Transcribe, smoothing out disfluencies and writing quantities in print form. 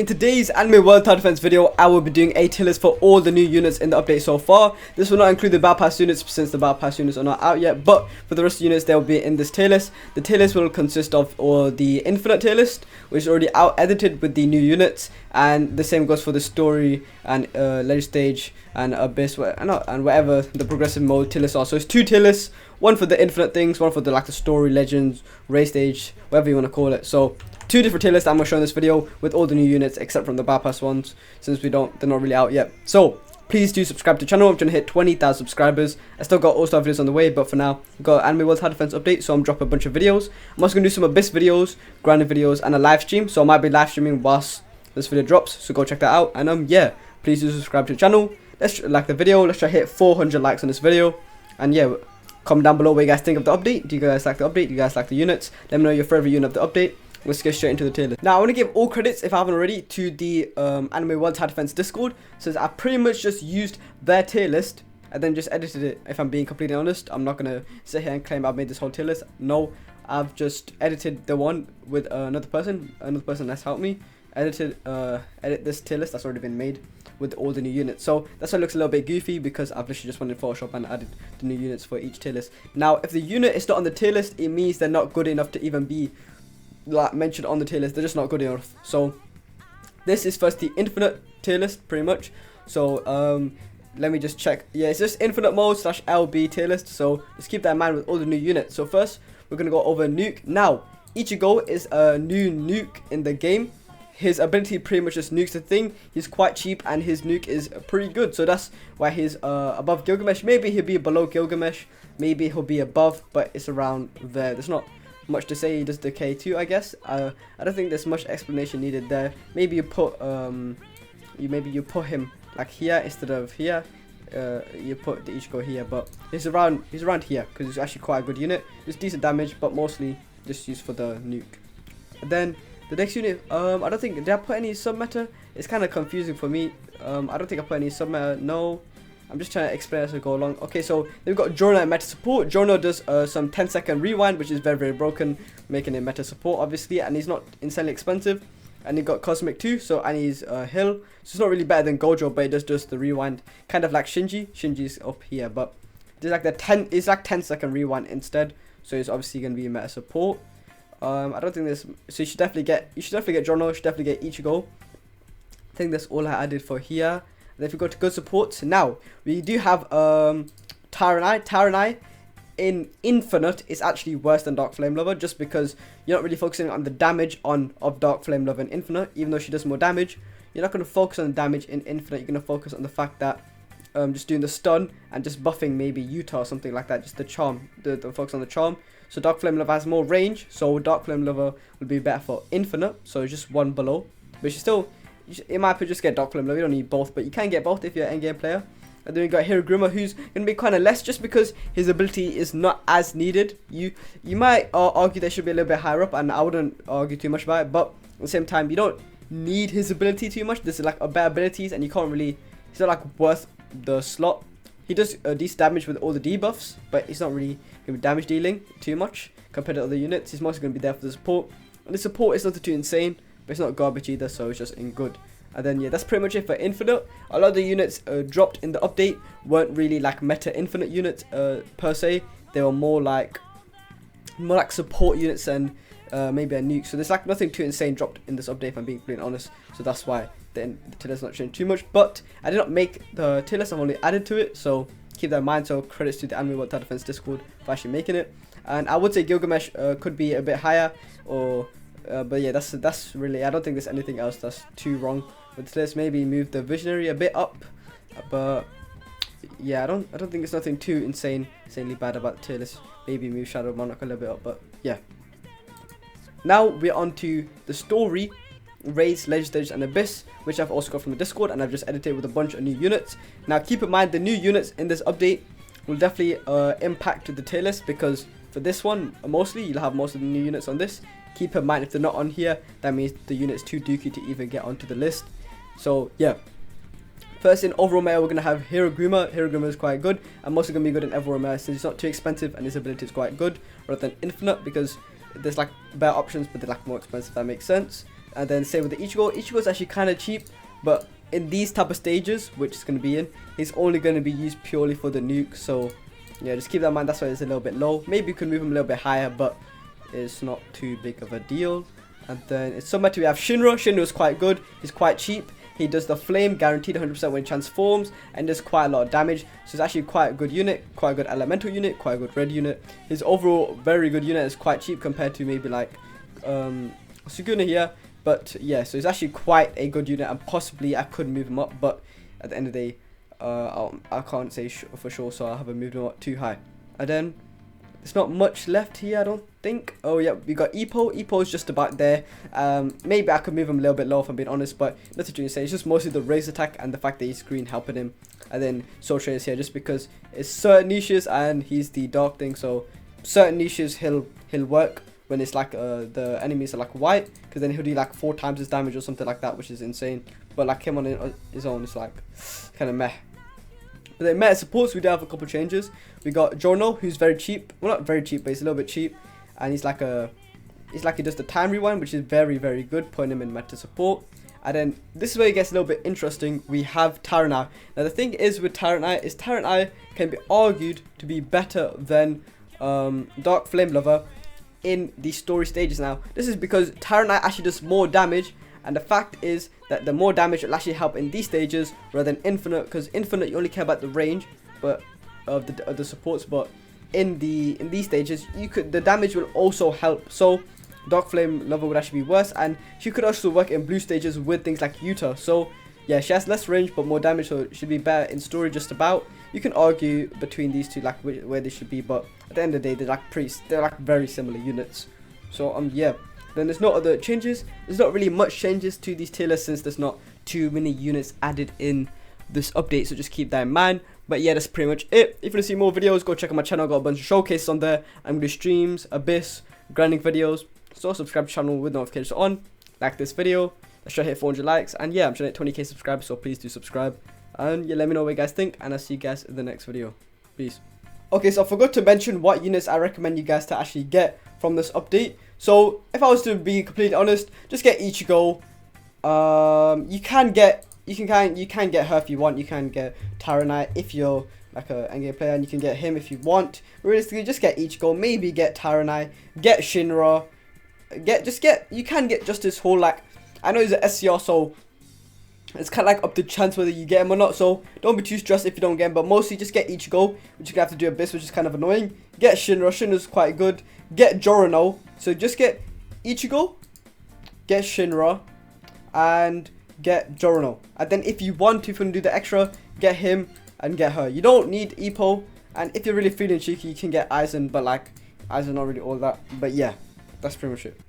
In today's Anime World Tower Defense video, I will be doing a tier list for all the new units in the update so far. This will not include the Battle Pass units since the Battle Pass units are not out yet, but for the rest of the units, they will be in this tier list. The tier list will consist of the Infinite tier list, which is already out edited with the new units, and the same goes for the Story and Legend Stage and Abyss and whatever the progressive mode tier lists are. So it's two tier lists, one for the Infinite things, one for the Story, Legends, Race Stage, whatever you want to call it. So two different tier lists I'm going to show in this video with all the new units except from the Battle Pass ones, since they're not really out yet. So please do subscribe to the channel. I'm trying to hit 20,000 subscribers. I still got all-star videos on the way, but for now I've got Anime World Tower Defense update, so I'm dropping a bunch of videos. I'm also going to do some Abyss videos, grinding videos, and a live stream, so I might be live streaming whilst this video drops, so go check that out. And yeah, please do subscribe to the channel. Let's like the video. Let's try to hit 400 likes on this video. And yeah, comment down below what you guys think of the update. Do you guys like the update? Do you guys like the units? Let me know your favorite unit of the update. Let's get straight into the tier list. Now I want to give all credits, if I haven't already, to the Anime World Tower Defense Discord, since I pretty much just used their tier list and then just edited it. If I'm being completely honest, I'm not gonna sit here and claim I've made this whole tier list. No, I've just edited the one with another person that's helped me edit this tier list that's already been made with all the new units. So that's why it looks a little bit goofy, because I've literally just went in Photoshop and added the new units for each tier list. Now if the unit is not on the tier list, it means they're not good enough to even be mentioned on the tier list. They're just not good enough. So this is first the Infinite tier list, pretty much. So let me just check. Yeah, it's just Infinite mode / LB tier list, so just keep that in mind with all the new units. So first we're gonna go over Nuke. Now Ichigo is a new nuke in the game. His ability pretty much just nukes the thing. He's quite cheap and his nuke is pretty good, so that's why he's above Gilgamesh. Maybe he'll be below Gilgamesh, maybe he'll be above, but it's around there. There's not much to say. He does decay too, I guess. I don't think there's much explanation needed there. Maybe you put you put him like here instead of here. You put the Ichigo here, but he's around here because he's actually quite a good unit. It's decent damage, but mostly just used for the nuke. And then the next unit, I don't think, did I put any sub meta? It's kind of confusing for me. I don't think I put any sub meta. No, I'm just trying to explain as we go along. Okay, so we've got Giorno and meta support. Giorno does some 10-second rewind, which is very broken, making it meta support obviously, and he's not insanely expensive. And he got Cosmic too, so, and he's Hill, so it's not really better than Gojo, but it does just the rewind, kind of like Shinji. Shinji's up here, but there's like it's like 10-second rewind instead, so it's obviously gonna be meta support. I don't think this, so you should definitely get Giorno, you should definitely get Ichigo. I think that's all I added for here. And if we go to good supports, now we do have Taranai in Infinite is actually worse than Dark Flame Lover, just because you're not really focusing on the damage of Dark Flame Lover in Infinite. Even though she does more damage, you're not going to focus on the damage in Infinite. You're going to focus on the fact that just doing the stun and just buffing maybe Utah or something like that, just the charm, the focus on the charm. So Dark Flame Lover has more range, so Dark Flame Lover would be better for Infinite, so it's just one below. But you still, in my opinion, just get Dark Flame Lover. You don't need both, but you can get both if you're an endgame player. And then we got Hiraguma, who's going to be kind of less, just because his ability is not as needed. You might argue they should be a little bit higher up, and I wouldn't argue too much about it, but at the same time, you don't need his ability too much. There's like better abilities, and you can't really, he's not like worth the slot. He does decent damage with all the debuffs, but he's not really going to be damage dealing too much compared to other units. He's mostly going to be there for the support, and the support is nothing too insane, but it's not garbage either, so it's just in good. And then yeah, that's pretty much it for Infinite. A lot of the units dropped in the update weren't really like meta Infinite units per se. They were more like support units and maybe a nuke. So there's like nothing too insane dropped in this update, if I'm being completely honest. So that's why the tier list not changed too much. But I did not make the tier list, I've only added to it, so keep that in mind. So credits to the Anime World Tower Defense Discord for actually making it. And I would say Gilgamesh could be a bit higher, or but yeah, that's really, I don't think there's anything else that's too wrong with this. Maybe move the Visionary a bit up, but yeah, I don't think it's nothing too insanely bad about the tier list. Maybe move Shadow Monarch a little bit up, but yeah. Now we're on to the Story, Race, Legend Stage, and Abyss, which I've also got from the Discord, and I've just edited with a bunch of new units. Now keep in mind, the new units in this update will definitely impact the tier list, because for this one, mostly you'll have most of the new units on this. Keep in mind, if they're not on here, that means the unit's too dookie to even get onto the list. So yeah, first in overall meta, we're going to have Hiraguma. Hiraguma is quite good. I'm also going to be good in overall meta since it's not too expensive and his ability is quite good, rather than Infinite, because there's like better options, but they're like more expensive, if that makes sense. And then same with the Ichigo. Ichigo's actually kind of cheap, but in these type of stages, which is going to be in, he's only going to be used purely for the nuke. So yeah, just keep that in mind. That's why it's a little bit low. Maybe you can move him a little bit higher, but it's not too big of a deal. And then it's somewhere to we have Shinra. Shinra is quite good. He's quite cheap. He does the flame, guaranteed 100% when he transforms, and does quite a lot of damage. So it's actually quite a good unit, quite a good elemental unit, quite a good red unit. His overall very good unit is quite cheap compared to maybe like Suguna here. But yeah, so it's actually quite a good unit, and possibly I could move him up, but at the end of the day, I can't say for sure, so I haven't moved him up too high. And then there's not much left here, I don't think. Oh yeah, we got Ippo. Ippo is just about there. Maybe I could move him a little bit low if I'm being honest, but nothing to say. It's just mostly the raise attack and the fact that he's green helping him. And then Soul Train is here just because it's certain niches and he's the dark thing, so certain niches he'll work when it's like the enemies are like white, because then he'll do like 4 times his damage or something like that, which is insane. But like him on his own, it's like kind of meh. But then meta supports, we do have a couple changes. We got Giorno, who's very cheap. Well, not very cheap, but he's a little bit cheap, and he's like he does the time rewind, which is very good, putting him in meta support. And then this is where it gets a little bit interesting. We have Taranai. Now the thing is with Taranai is Taranai can be argued to be better than Dark Flame Lover in the story stages. Now this is because Taranai actually does more damage, and the fact is that the more damage will actually help in these stages rather than Infinite, because Infinite you only care about the range but of the supports, but in these stages the damage will also help. So Dark Flame Lover would actually be worse, and she could also work in blue stages with things like Yuta. So yeah, she has less range but more damage, so it should be better in story just about. You can argue between these two, like where they should be, but at the end of the day, they're like very similar units. So yeah. Then there's no other changes. There's not really much changes to these tier lists since there's not too many units added in this update, so just keep that in mind. But yeah, that's pretty much it. If you want to see more videos, go check out my channel. I've got a bunch of showcases on there. I'm going to do streams, Abyss, grinding videos. So subscribe to the channel with notifications on. Like this video. Let's try to hit 400 likes. And yeah, I'm trying to hit 20k subscribers, so please do subscribe. And yeah, let me know what you guys think, and I'll see you guys in the next video. Peace. Okay, so I forgot to mention what units I recommend you guys to actually get from this update. So if I was to be completely honest, just get Ichigo. You can get her if you want. You can get Taranai if you're like a endgame player, and you can get him if you want. Realistically, just get Ichigo. Maybe get Taranai. Get Shinra. You can get just this whole, like, I know he's an SCR, so it's kind of like up to chance whether you get him or not, so don't be too stressed if you don't get him, but mostly just get Ichigo, which you have to do Abyss, which is kind of annoying. Get Shinra. Shinra's quite good. Get Giorno. So just get Ichigo, get Shinra, and get Giorno. And then if you want to do the extra, get him and get her. You don't need Ippo, and if you're really feeling cheeky, you can get Aizen, but like Aizen not really all that. But yeah, that's pretty much it.